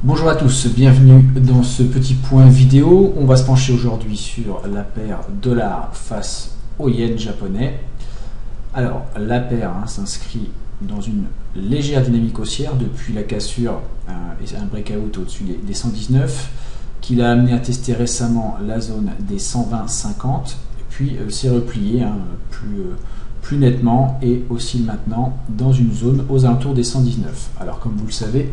Bonjour à tous, bienvenue dans ce petit point vidéo. On va se pencher aujourd'hui sur la paire dollar face au yen japonais. Alors la paire s'inscrit dans une légère dynamique haussière depuis la cassure et un breakout au-dessus des 119 qui l'a amené à tester récemment la zone des 120,50 puis s'est replié plus nettement et oscille maintenant dans une zone aux alentours des 119. Alors comme vous le savez,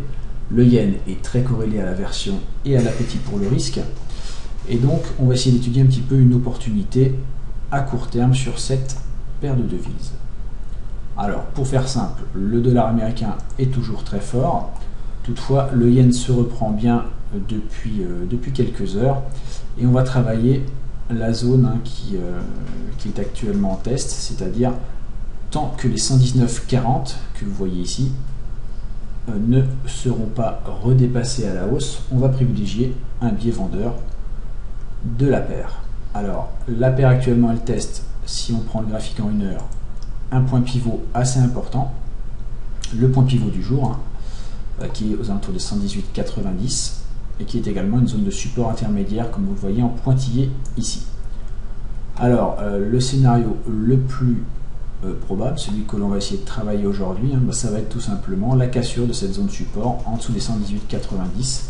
le yen est très corrélé à l'aversion et à l'appétit pour le risque. Et donc, on va essayer d'étudier un petit peu une opportunité à court terme sur cette paire de devises. Alors, pour faire simple, le dollar américain est toujours très fort. Toutefois, le yen se reprend bien depuis quelques heures. Et on va travailler la zone qui est actuellement en test, c'est-à-dire tant que les 119,40 que vous voyez ici ne seront pas redépassés à la hausse, on va privilégier un biais vendeur de la paire. Alors, la paire actuellement, elle teste, si on prend le graphique en 1 heure, un point pivot assez important, le point pivot du jour, qui est aux alentours de 118,90 et qui est également une zone de support intermédiaire, comme vous le voyez en pointillé ici. Alors, le scénario le plus probable, celui que l'on va essayer de travailler aujourd'hui, ça va être tout simplement la cassure de cette zone support en dessous des 118,90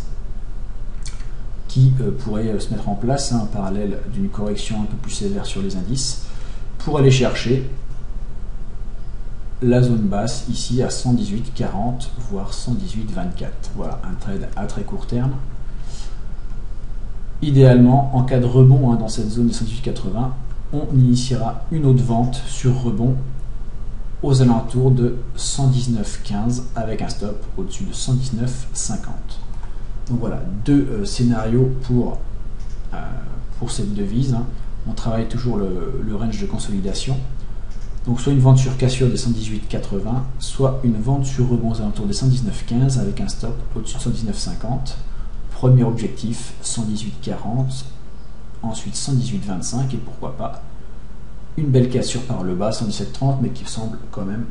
qui pourrait se mettre en place en parallèle d'une correction un peu plus sévère sur les indices pour aller chercher la zone basse ici à 118,40 voire 118,24. Voilà un trade à très court terme. Idéalement, en cas de rebond dans cette zone de 118,80, on initiera une autre vente sur rebond aux alentours de 119,15 avec un stop au-dessus de 119,50. Donc voilà, deux scénarios pour cette devise. On travaille toujours le range de consolidation. Donc soit une vente sur cassure des 118,80, soit une vente sur rebond aux alentours des 119,15 avec un stop au-dessus de 119,50. Premier objectif 118,40. Ensuite 118,25 et pourquoi pas une belle cassure par le bas 117,30 mais qui semble quand même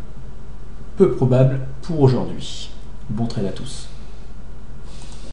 peu probable pour aujourd'hui. Bon trade à tous.